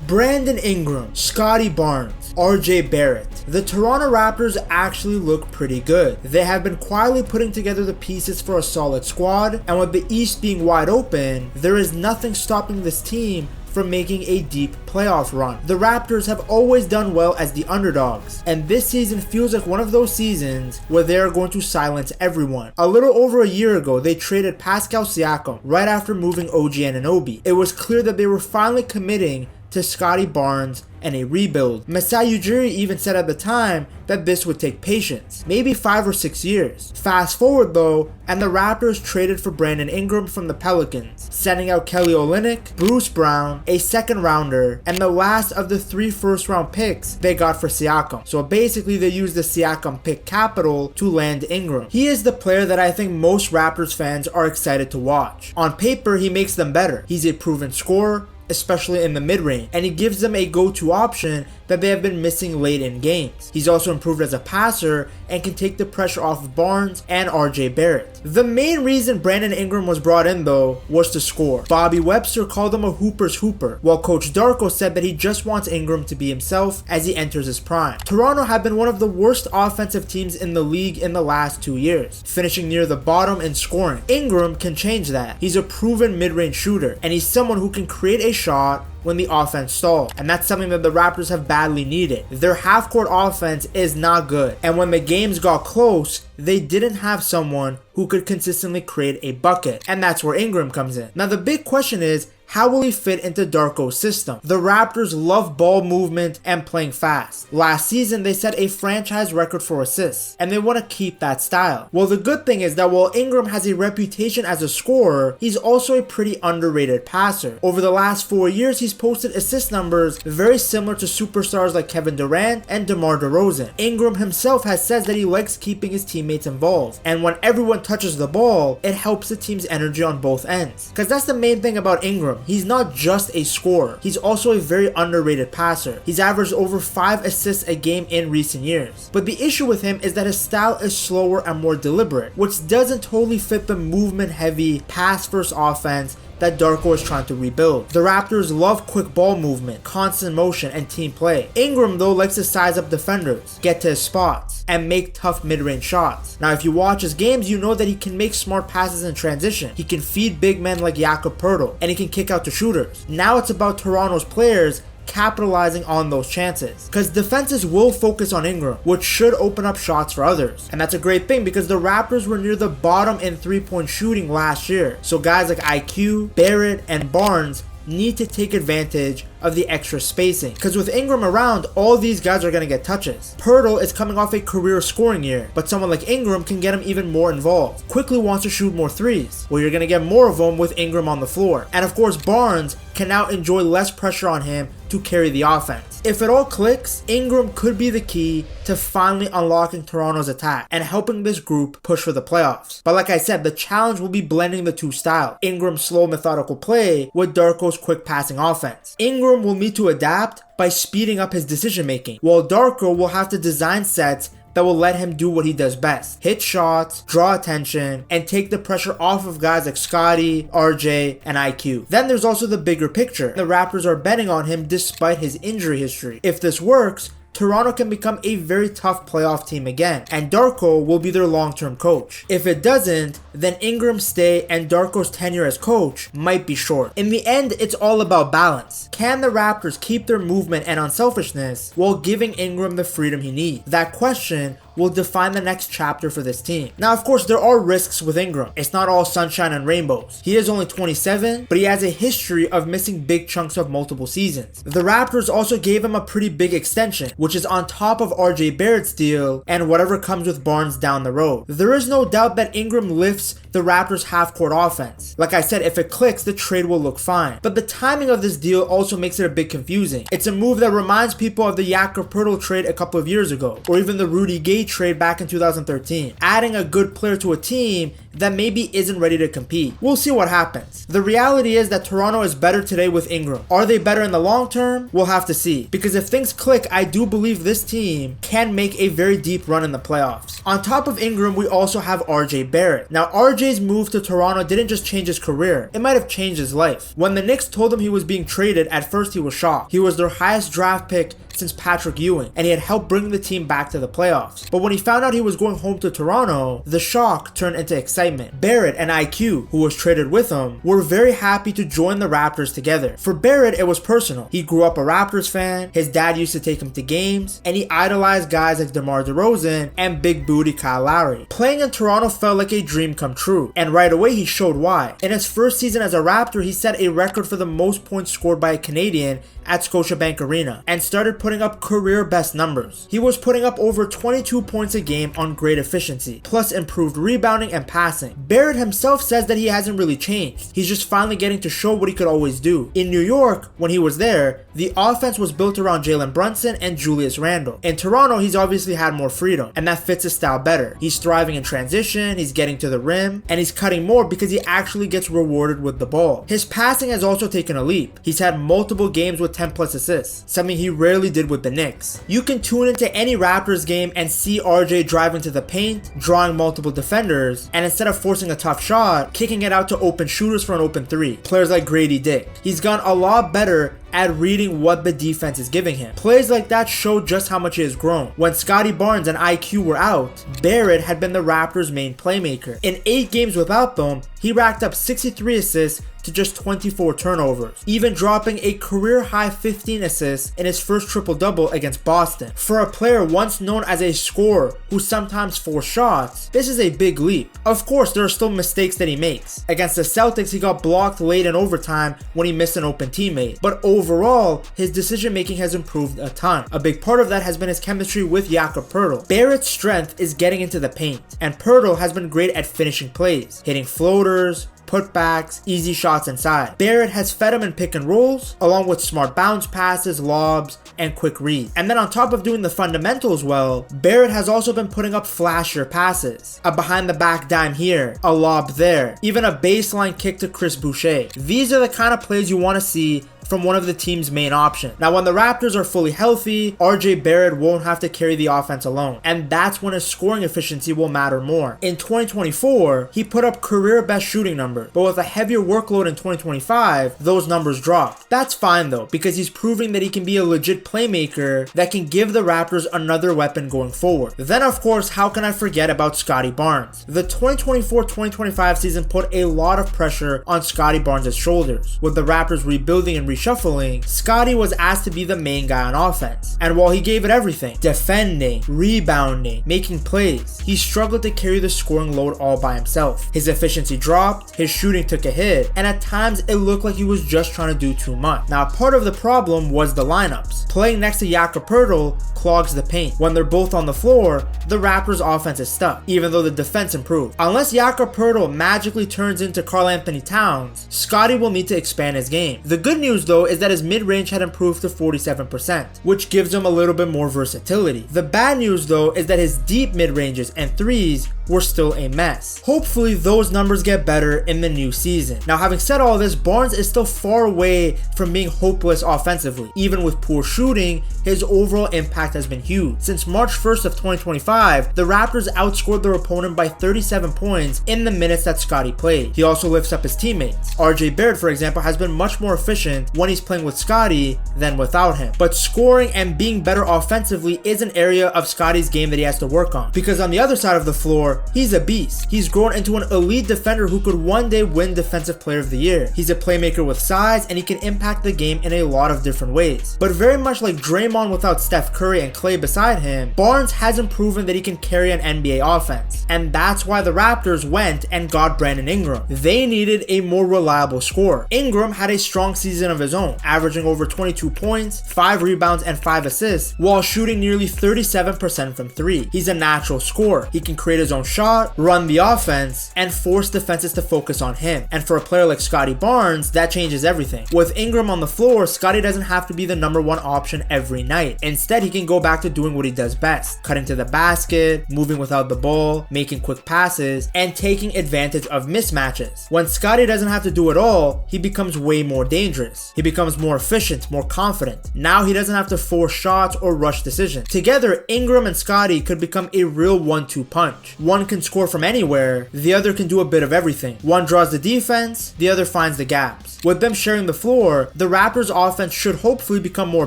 Brandon Ingram, Scottie Barnes, RJ Barrett. The Toronto Raptors actually look pretty good. They have been quietly putting together the pieces for a solid squad, and with the East being wide open, there is nothing stopping this team from making a deep playoff run. The Raptors have always done well as the underdogs, and this season feels like one of those seasons where they are going to silence everyone. A little over a year ago, they traded Pascal Siakam right after moving OG Anunoby. It was clear that they were finally committing to Scottie Barnes and a rebuild. Masai Ujiri even said at the time that this would take patience, maybe 5 or 6 years. Fast forward though, and the Raptors traded for Brandon Ingram from the Pelicans, sending out Kelly Olynyk, Bruce Brown, a second rounder, and the last of the 3 first-round picks they got for Siakam. So basically they used the Siakam pick capital to land Ingram. He is the player that I think most Raptors fans are excited to watch. On paper, he makes them better. He's a proven scorer, especially in the mid-range, and he gives them a go-to option that they have been missing late in games. He's also improved as a passer and can take the pressure off of Barnes and RJ Barrett. The main reason Brandon Ingram was brought in though was to score. Bobby Webster called him a hooper's hooper, while Coach Darko said that he just wants Ingram to be himself as he enters his prime. Toronto have been one of the worst offensive teams in the league in the last 2 years, finishing near the bottom in scoring. Ingram can change that. He's a proven mid-range shooter, and he's someone who can create a shot when the offense stalls, and that's something that the Raptors have badly needed. Their half-court offense is not good, and when the games got close, they didn't have someone who could consistently create a bucket, and that's where Ingram comes in. Now the big question is, how will he fit into Darko's system? The Raptors love ball movement and playing fast. Last season, they set a franchise record for assists, and they want to keep that style. Well, the good thing is that while Ingram has a reputation as a scorer, he's also a pretty underrated passer. Over the last 4 years, he's posted assist numbers very similar to superstars like Kevin Durant and DeMar DeRozan. Ingram himself has said that he likes keeping his teammates involved, and when everyone touches the ball, it helps the team's energy on both ends. Because that's the main thing about Ingram. He's not just a scorer, he's also a very underrated passer. He's averaged over 5 assists a game in recent years. But the issue with him is that his style is slower and more deliberate, which doesn't totally fit the movement-heavy, pass-first offense that Darko is trying to rebuild. The Raptors love quick ball movement, constant motion, and team play. Ingram though likes to size up defenders, get to his spots, and make tough mid-range shots. Now if you watch his games, you know that he can make smart passes in transition. He can feed big men like Jakob Poeltl, and he can kick out to shooters. Now it's about Toronto's players capitalizing on those chances, because defenses will focus on Ingram, which should open up shots for others. And that's a great thing because the Raptors were near the bottom in 3-point shooting last year, so guys like IQ, Barrett, and Barnes need to take advantage of the extra spacing, because with Ingram around, all these guys are going to get touches. Poeltl is coming off a career scoring year, but someone like Ingram can get him even more involved. Quickly wants to shoot more threes, well, you're going to get more of them with Ingram on the floor. And of course, Barnes can now enjoy less pressure on him to carry the offense. If it all clicks, Ingram could be the key to finally unlocking Toronto's attack and helping this group push for the playoffs. But like I said, the challenge will be blending the two styles. Ingram's slow, methodical play with Darko's quick passing offense. Ingram will need to adapt by speeding up his decision making, while Darko will have to design sets that will let him do what he does best: hit shots, draw attention, and take the pressure off of guys like Scottie, RJ, and IQ. Then there's also the bigger picture. The Raptors are betting on him despite his injury history. If this works, Toronto can become a very tough playoff team again, and Darko will be their long-term coach. If it doesn't, then Ingram's stay and Darko's tenure as coach might be short. In the end, it's all about balance. Can the Raptors keep their movement and unselfishness while giving Ingram the freedom he needs? That question will define the next chapter for this team. Now, of course, there are risks with Ingram. It's not all sunshine and rainbows. He is only 27, but he has a history of missing big chunks of multiple seasons. The Raptors also gave him a pretty big extension, which is on top of RJ Barrett's deal and whatever comes with Barnes down the road. There is no doubt that Ingram lifts the Raptors' half-court offense. Like I said, if it clicks, the trade will look fine. But the timing of this deal also makes it a bit confusing. It's a move that reminds people of the Jakob Poeltl trade a couple of years ago, or even the Rudy Gay trade back in 2013, adding a good player to a team that maybe isn't ready to compete. We'll see what happens. The reality is that Toronto is better today with Ingram. Are they better in the long term? We'll have to see. Because if things click, I do believe this team can make a very deep run in the playoffs. On top of Ingram, we also have RJ Barrett. Now, RJ RJ's move to Toronto didn't just change his career, it might have changed his life. When the Knicks told him he was being traded, at first he was shocked. He was their highest draft pick since Patrick Ewing, and he had helped bring the team back to the playoffs. But when he found out he was going home to Toronto, the shock turned into excitement. Barrett and IQ, who was traded with him, were very happy to join the Raptors together. For Barrett, it was personal. He grew up a Raptors fan, his dad used to take him to games, and he idolized guys like DeMar DeRozan and Big Booty Kyle Lowry. Playing in Toronto felt like a dream come true, and right away he showed why. In his first season as a Raptor, he set a record for the most points scored by a Canadian at Scotiabank Arena and started putting up career best numbers. He was putting up over 22 points a game on great efficiency, plus improved rebounding and passing. Barrett himself says that he hasn't really changed. He's just finally getting to show what he could always do. In New York, when he was there, the offense was built around Jalen Brunson and Julius Randle. In Toronto, he's obviously had more freedom, and that fits his style better. He's thriving in transition, he's getting to the rim, and he's cutting more because he actually gets rewarded with the ball. His passing has also taken a leap. He's had multiple games with 10 plus assists, something he rarely did with the Knicks. You can tune into any Raptors game and see RJ driving to the paint, drawing multiple defenders, and instead of forcing a tough shot, kicking it out to open shooters for an open three. Players like Grady Dick. He's gotten a lot better at reading what the defense is giving him. Plays like that show just how much he has grown. When Scottie Barnes and IQ were out, Barrett had been the Raptors' main playmaker. In 8 games without them, he racked up 63 assists to just 24 turnovers, even dropping a career-high 15 assists in his first triple-double against Boston. For a player once known as a scorer who sometimes forced shots, this is a big leap. Of course, there are still mistakes that he makes. Against the Celtics, he got blocked late in overtime when he missed an open teammate. But overall, his decision-making has improved a ton. A big part of that has been his chemistry with Darko Rajaković. Barrett's strength is getting into the paint, and Poeltl has been great at finishing plays, hitting floaters, putbacks, easy shots inside. Barrett has fed him in pick and rolls, along with smart bounce passes, lobs, and quick reads. And then on top of doing the fundamentals well, Barrett has also been putting up flashier passes. A behind the back dime here, a lob there, even a baseline kick to Chris Boucher. These are the kind of plays you want to see from one of the team's main options. Now, when the Raptors are fully healthy, RJ Barrett won't have to carry the offense alone, and that's when his scoring efficiency will matter more. In 2024, he put up career best shooting numbers, but with a heavier workload in 2025, those numbers dropped. That's fine though, because he's proving that he can be a legit playmaker that can give the Raptors another weapon going forward. Then of course, how can I forget about Scottie Barnes? The 2024-2025 season put a lot of pressure on Scottie Barnes' shoulders. With the Raptors rebuilding and reshuffling, Scottie was asked to be the main guy on offense. And while he gave it everything, defending, rebounding, making plays, he struggled to carry the scoring load all by himself. His efficiency dropped, his shooting took a hit, and at times it looked like he was just trying to do too much. Now, part of the problem was the lineups. Playing next to Darko Rajaković clogs the paint. When they're both on the floor, the Raptors' offense is stuck, even though the defense improved. Unless Darko Rajaković magically turns into Karl Anthony Towns, Scottie will need to expand his game. The good news though is that his mid-range had improved to 47%, which gives him a little bit more versatility. The bad news though is that his deep mid-ranges and threes were still a mess. Hopefully those numbers get better in the new season. Now, having said all this, Barnes is still far away from being hopeless offensively. Even with poor shooting, his overall impact has been huge. Since March 1st of 2025, the Raptors outscored their opponent by 37 points in the minutes that Scottie played. He also lifts up his teammates. RJ Barrett, for example, has been much more efficient when he's playing with Scottie than without him. But scoring and being better offensively is an area of Scottie's game that he has to work on. Because on the other side of the floor, he's a beast. He's grown into an elite defender who could one day win Defensive Player of the Year. He's a playmaker with size, and he can impact the game in a lot of different ways. But very much like Draymond without Steph Curry and Klay beside him, Barnes hasn't proven that he can carry an NBA offense. And that's why the Raptors went and got Brandon Ingram. They needed a more reliable scorer. Ingram had a strong season of his own, averaging over 22 points, 5 rebounds, and 5 assists, while shooting nearly 37% from 3. He's a natural scorer. He can create his own shot, run the offense, and force defenses to focus on him. And for a player like Scottie Barnes, that changes everything. With Ingram on the floor, Scottie doesn't have to be the number one option every night. Instead, he can go back to doing what he does best: cutting to the basket, moving without the ball, making quick passes, and taking advantage of mismatches. When Scottie doesn't have to do it all, he becomes way more dangerous. He becomes more efficient, more confident. Now he doesn't have to force shots or rush decisions. Together, Ingram and Scottie could become a real 1-2 punch. One One can score from anywhere, the other can do a bit of everything. One draws the defense, the other finds the gaps. With them sharing the floor, the Raptors' offense should hopefully become more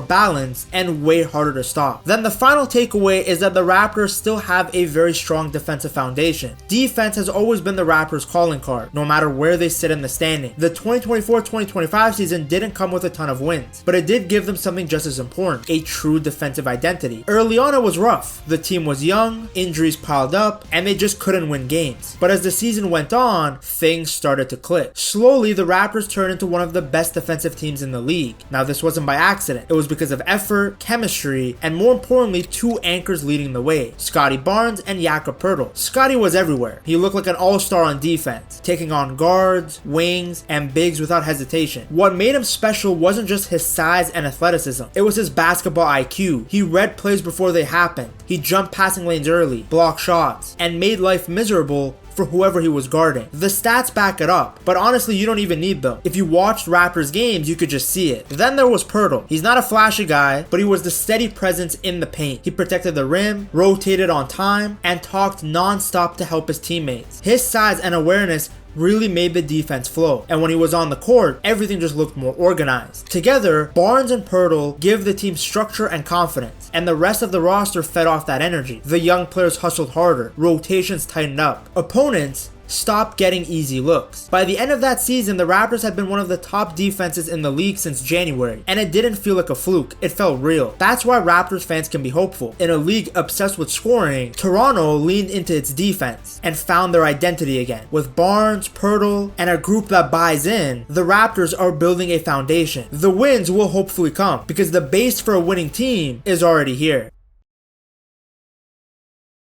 balanced and way harder to stop. Then the final takeaway is that the Raptors still have a very strong defensive foundation. Defense has always been the Raptors' calling card, no matter where they sit in the standing. The 2024-2025 season didn't come with a ton of wins, but it did give them something just as important, a true defensive identity. Early on it was rough. The team was young, injuries piled up, and they just couldn't win games. But as the season went on, things started to click. Slowly, the Raptors turned into one of the best defensive teams in the league. Now this wasn't by accident. It was because of effort, chemistry, and more importantly, two anchors leading the way, Scottie Barnes and Darko Poeltl. Scottie was everywhere. He looked like an all-star on defense, taking on guards, wings, and bigs without hesitation. What made him special wasn't just his size and athleticism, it was his basketball IQ. He read plays before they happened. He jumped passing lanes early, blocked shots, and made life miserable for whoever he was guarding. The stats back it up, but honestly you don't even need them. If you watched Raptors games, you could just see it. Then there was Poeltl. He's not a flashy guy, but he was the steady presence in the paint. He protected the rim, rotated on time, and talked non-stop to help his teammates. His size and awareness really made the defense flow, and when he was on the court, everything just looked more organized. Together, Barnes and Poeltl give the team structure and confidence, and the rest of the roster fed off that energy. The young players hustled harder, rotations tightened up, opponents stopped getting easy looks. By the end of that season, the Raptors had been one of the top defenses in the league since January, and it didn't feel like a fluke, it felt real. That's why Raptors fans can be hopeful. In a league obsessed with scoring, Toronto leaned into its defense and found their identity again. With Barnes, Poeltl, and a group that buys in, the Raptors are building a foundation. The wins will hopefully come, because the base for a winning team is already here.